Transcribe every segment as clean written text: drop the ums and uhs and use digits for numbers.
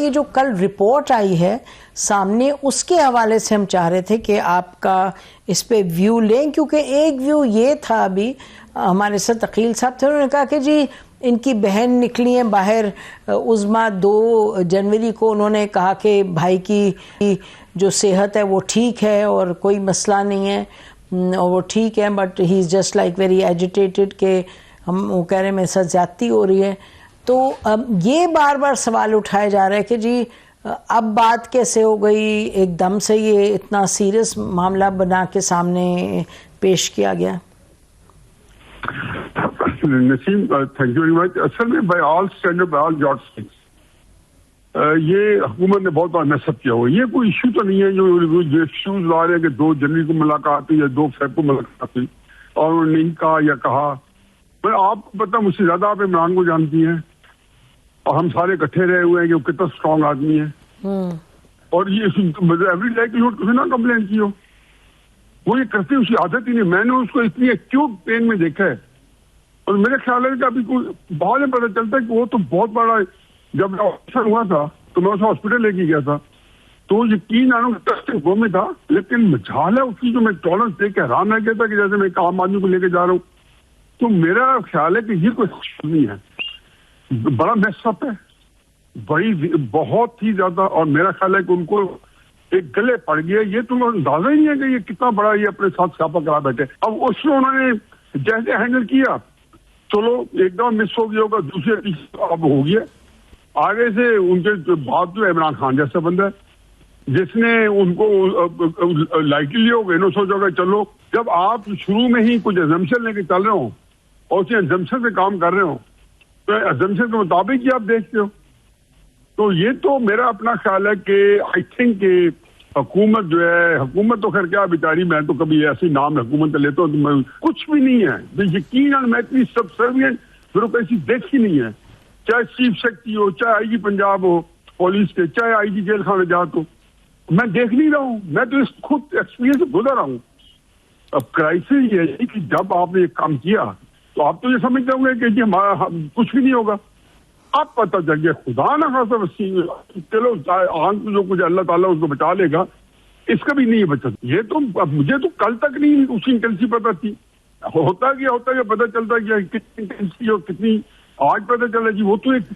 یہ جو کل رپورٹ آئی ہے سامنے اس کے حوالے سے ہم چاہ رہے تھے کہ آپ کا اس پہ ویو لیں، کیونکہ ایک ویو یہ تھا، ابھی ہمارے ساتھ عقیل صاحب تھے، انہوں نے کہا کہ جی ان کی بہن نکلی ہیں باہر عظمیٰ 2 جنوری کو، انہوں نے کہا کہ بھائی کی جو صحت ہے وہ ٹھیک ہے اور کوئی مسئلہ نہیں ہے اور وہ ٹھیک ہے، but he is just like very agitated کہ وہ کہہ رہے ہیں میرے ساتھ زیادتی ہو رہی ہے. تو یہ بار بار سوال اٹھایا جا رہا ہے کہ جی اب بات کیسے ہو گئی، ایک دم سے یہ اتنا سیریس معاملہ بنا کے سامنے پیش کیا گیا. نسیم تھینک یو ویری مچ. اصل میں by all standard by all George stings یہ حکومت نے بہت بڑا میس اپ کیا ہوا. یہ کوئی ایشو تو نہیں ہے جو ایشوز لا رہے ہیں کہ 2 جنوری کو ملاقات ہوئی یا 2 فیب کو ملاقات ہوئی اور انہوں نے نہیں کہا یا کہا. آپ کو پتا مجھ سے زیادہ آپ عمران کو جانتی ہیں اور ہم سارے اکٹھے رہے ہوئے ہیں کہ وہ کتنا اسٹرانگ آدمی ہے اور یہ ایوری لائیکلیہڈ کسی نہ کمپلین کی ہو. وہ یہ کرتی اس کی عادت ہی نہیں. میں نے اس کو اتنی ایکیوٹ پین میں دیکھا ہے اور میرے خیال ہے کہ ابھی کوئی بعد میں پتہ چلتا ہے کہ وہ تو بہت بڑا. جب آپریشن ہوا تھا تو میں اسے ہاسپٹل لے کے گیا تھا تو یقین آنا ٹیسٹنگ وہ میں تھا، لیکن مجال ہے اس کی جو میں ٹالرنس دیکھ کے حیران رہ گیا تھا کہ جیسے میں ایک عام آدمی کو لے کے جا رہا ہوں. تو میرا خیال ہے کہ یہ کوئی نہیں ہے، بڑا میس اپ ہے، بڑی بہت ہی زیادہ. اور میرا خیال ہے کہ ان کو ایک گلے پڑ گیا. یہ تو اندازہ ہی نہیں ہے کہ یہ کتنا بڑا یہ اپنے ساتھ چھاپا کرا بیٹھے. اب اس میں انہوں نے جیسے ہینڈل کیا، چلو ایک دم مس ہو گیا ہوگا، دوسرے تیسرے اب ہو گیا. آگے سے ان کے بعد جو عمران خان جیسا بندہ ہے جس نے ان کو لائٹلی لیا ہوگا. انہوں نے سوچا کہ چلو جب آپ شروع میں ہی کچھ ایگزمپشن لے کے چل رہے ہوں اور اسی ایگزمپشن سے کام کر رہے ہوں تو ایگزمپشن کے مطابق ہی آپ دیکھتے ہو. تو یہ تو میرا اپنا خیال ہے کہ آئی تھنک کہ حکومت جو ہے، حکومت تو خیر کیا بیچاری، میں تو کبھی ایسی نام حکومت کا لیتا ہوں تو میں کچھ بھی نہیں ہے. یقیناً میں اتنی سبسروینٹ بیوروکریسی دیکھی نہیں ہے، چاہے چیف سیکرٹری ہو، چاہے آئی جی پنجاب ہو پولیس کے، چاہے آئی جی جیل خانہ جات ہو. میں دیکھ نہیں رہا ہوں، میں تو اس خود ایکسپیرینس سے گزر رہا ہوں. اب کرائسس یہ ہے کہ جب آپ نے یہ کام کیا تو آپ تو یہ سمجھتے ہوں گے کہ جی ہمارا کچھ بھی نہیں ہوگا. اب پتہ چل گیا خدا نہ خاصا چلو آنکھ جو کچھ اللہ تعالیٰ اس کو بچا لے گا، اس کا بھی نہیں بچت. یہ تو مجھے تو کل تک نہیں اس کی انٹینسی پتہ تھی. ہوتا گیا پتہ چلتا گیا کتنی انٹینسی اور کتنی آج پتہ چلا جی وہ تو ایک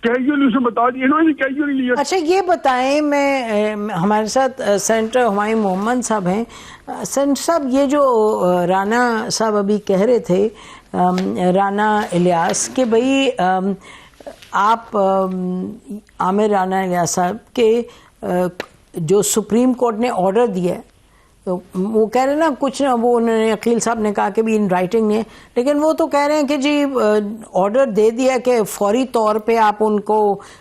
کیجولی اسے بتا دیا، انہوں نے کیجولی لیا. اچھا یہ بتائیں، میں ہمارے ساتھ سینیٹر ہمایوں محمد صاحب ہیں. سینیٹر صاحب یہ جو رانا صاحب ابھی کہہ رہے تھے، رانا الیاس، کہ بھائی آپ عامر رانا الیاس صاحب کے جو سپریم کورٹ نے آرڈر دیا ہے، وہ کہہ رہے ہیں نا کچھ، وہ انہوں نے عقیل صاحب نے کہا کہ بھی ان رائٹنگ نہیں ہے، لیکن وہ تو کہہ رہے ہیں کہ جی آرڈر دے دیا کہ فوری طور پہ آپ ان کو،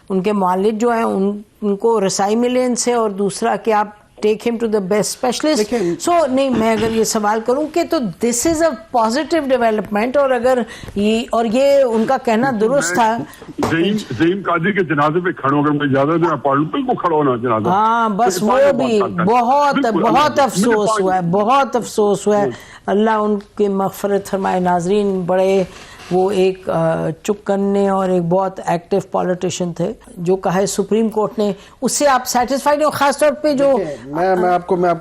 ان کے معالج جو ہیں ان کو رسائی ملے ان سے، اور دوسرا کہ آپ ٹیک ہم ٹو دا بیسٹ اسپیشلسٹ. سو نہیں، میں اگر یہ سوال کروں کہ تو دس از اے پازیٹیو ڈیولپمنٹ، اور اگر یہ ان کا کہنا درست تھا. زعیم قاضی کے جنازے پہ کھڑے ہو کر میں اجازت دیں پڑھ لوں، بالکل کھڑا ہونا جنازہ. ہاں بس وہ بھی بہت افسوس ہوا ہے، بہت افسوس ہوا ہے. اللہ ان کی مغفرت فرمائے. ناظرین، بڑے وہ ایک چکنے اور ایک بہت ایکٹیو پولیٹیشین تھے. جو کہا ہے سپریم کورٹ نے، اس سے آپ سیٹسفائیڈ ہو؟ خاص طور پہ جو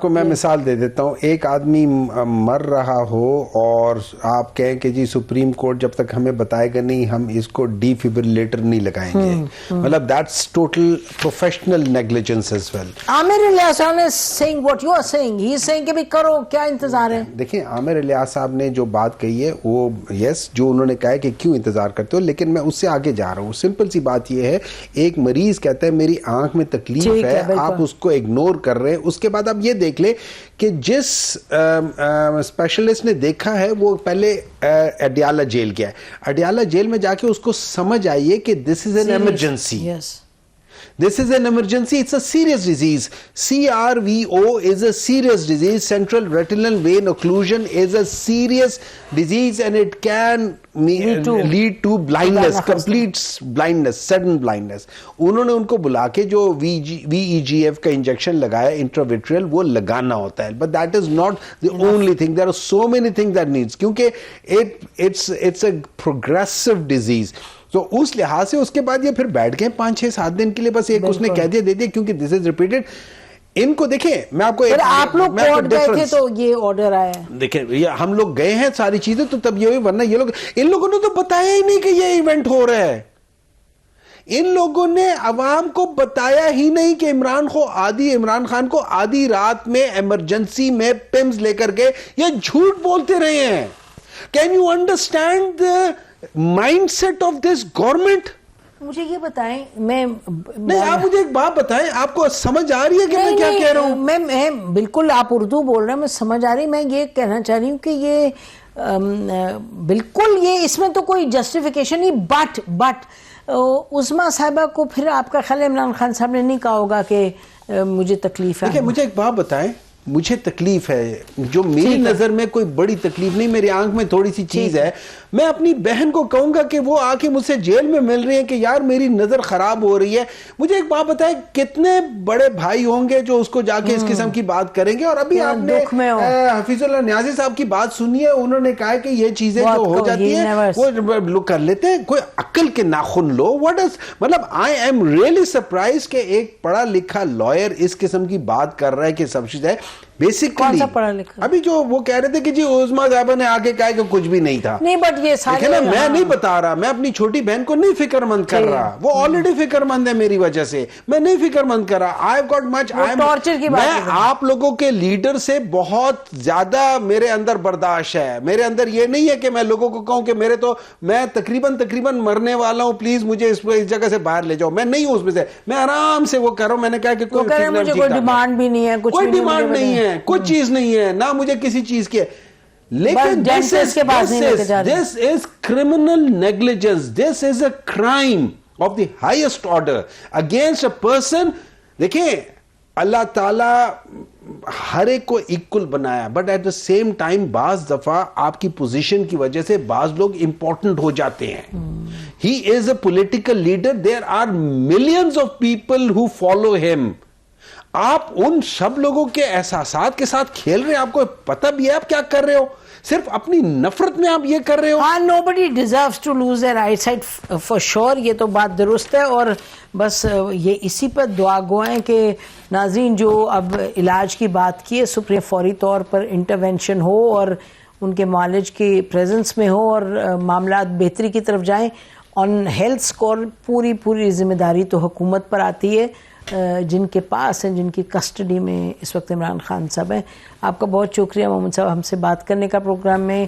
میں مثال دے دیتا ہوں. ایک آدمی مر رہا ہو اور آپ کہیں کہ جی سپریم کورٹ جب تک ہمیں بتائے گا نہیں ہم اس کو ڈی فیبریلیٹر نہیں لگائیں گے، مطلب that's total professional negligence as well. Aamir Ilyas صاحب نے seeing what you are seeing, he is seeing کہ بھی کرو، کیا انتظار ہے؟ دیکھیں عامر الیاس صاحب نے جو بات کہی ہے وہ یس، جو انہوں نے کہا ہے کہ کیوں انتظار کرتے ہو، لیکن میں اس سے آگے جا رہا ہوں. سمپل سی بات یہ ہے، ایک مریض کہتا ہے میری آنکھ میں تکلیف ہے، آپ اس کو اگنور کر رہے ہیں. اس کے بعد آپ یہ دیکھ لیں کہ جس اسپیشلسٹ نے دیکھا ہے وہ پہلے اڈیالہ جیل گیا ہے. اڈیالہ جیل میں جا کے اس کو سمجھ آئیے کہ this is an emergency. This is an emergency. It's a serious disease. CRVO is a serious disease. Central retinal vein occlusion is a serious disease and it can lead to blindness, complete blindness, sudden blindness. انہوں نے ان کو بلا کے جو VEGF کا injection لگایا انٹراویٹریل وہ لگانا ہوتا ہے. But that is not the only thing. There are so many things that needs. کیونکہ it's a progressive disease. تو اس لحاظ سے اس کے بعد یہ پھر بیٹھ گئے 5-6-7 دن کے لیے, بس ایک اس نے کہہ دیا دے دیا, کیونکہ دس از ریپیٹڈ. ان کو دیکھیں, میں آپ کو آپ لوگ کورٹ گئے تھے تو یہ آرڈر آیا ہے, دیکھیں ہم لوگ گئے ہیں ساری چیزیں, تو تب یہ ہوئی, ورنہ یہ لوگ, ان لوگوں نے تو بتایا ہی نہیں کہ یہ ایونٹ ہو رہا ہے. ان لوگوں نے عوام کو بتایا ہی نہیں کہ عمران خان کو آدھی رات میں ایمرجنسی میں پمز لے کر کے یہ جھوٹ بولتے رہے ہیں. Can you understand the mindset of this government؟ مجھے یہ بتائیں, نہیں آپ مجھے ایک بات بتائیں, آپ کو سمجھ آ رہی ہے کہ میں کیا کہہ رہا ہوں؟ میں بالکل, آپ اردو بول رہے ہیں, میں سمجھ آ رہی, میں یہ کہنا چاہ رہی ہوں کہ یہ بالکل یہ اس میں تو کوئی جسٹیفیکیشن نہیں, بٹ عظمیٰ صاحبہ کو پھر آپ کا خیال عمران خان صاحب نے نہیں کہا ہوگا کہ مجھے تکلیف ہے؟ دیکھیں مجھے ایک بات بتائیں, مجھے تکلیف ہے, جو میری نظر میں کوئی بڑی تکلیف نہیں, میری آنکھ میں تھوڑی سی چیز ہے. میں اپنی بہن کو کہوں گا کہ وہ آ کے مجھ سے جیل میں مل رہی ہیں کہ یار میری نظر خراب ہو رہی ہے. مجھے ایک بات بتائیں, کتنے بڑے بھائی ہوں گے جو اس کو جا کے اس قسم کی بات کریں گے؟ اور ابھی آپ نے حفیظ اللہ نیازی صاحب کی بات سنی ہے, انہوں نے کہا کہ یہ چیزیں جو ہو جاتی ہیں وہ لوگ کر لیتے ہیں, کوئی عقل کے ناخن لو. واٹ از مطلب, آئی ایم ریئلی سرپرائز کہ ایک پڑھا لکھا لائر اس قسم کی بات کر رہا ہے کہ سب چیز ہے. بیسیکلی ابھی جو وہ کہہ رہے تھے کہ جی عظمیٰ صاحبہ نے آگے کہا کہ کچھ بھی نہیں تھا. نہیں بٹ یہ سارے میں نہیں بتا رہا, میں اپنی چھوٹی بہن کو نہیں فکر مند کر رہا, وہ آلریڈی فکر مند ہے میری وجہ سے, میں نہیں فکر مند کر رہا. I've got much, میں آپ لوگوں کے لیڈر سے بہت زیادہ میرے اندر برداشت ہے. میرے اندر یہ نہیں ہے کہ میں لوگوں کو کہوں کہ میں تقریباً مرنے والا ہوں, پلیز مجھے اس جگہ سے باہر لے جاؤ. میں نہیں ہوں اس میں سے, میں آرام سے وہ کر رہا ہوں. میں نے کہا کہ کوئی ڈیمانڈ بھی نہیں ہے, کوئی ڈیمانڈ نہیں ہے, کوئی چیز نہیں ہے, نہ مجھے کسی چیز کی. لیکن this is criminal negligence, this is a crime of the highest order against a person. دیکھیں اللہ تعالیٰ ہر ایک کو ایکول بنایا, but at the same time بعض دفعہ آپ کی پوزیشن کی وجہ سے بعض لوگ امپورٹنٹ ہو جاتے ہیں. He is a political leader, there are millions of people who follow him. آپ ان سب لوگوں کے احساسات کے ساتھ کھیل رہے ہیں, آپ کو پتہ بھی ہے آپ کیا کر رہے ہو, صرف اپنی نفرت میں آپ یہ کر رہے ہو. ہاں, nobody deserves to lose their eyesight for sure, یہ تو بات درست ہے. اور بس یہ اسی پر دعا گوئیں کہ ناظرین جو اب علاج کی بات کی ہے, سپریم فوری طور پر انٹرونشن ہو اور ان کے معالج کی پریزنس میں ہو اور معاملات بہتری کی طرف جائیں. آن ہیلتھ سکور پوری ذمہ داری تو حکومت پر آتی ہے, جن کے پاس ہیں, جن کی کسٹڈی میں اس وقت عمران خان صاحب ہیں. آپ کا بہت شکریہ محمد صاحب ہم سے بات کرنے کا پروگرام میں.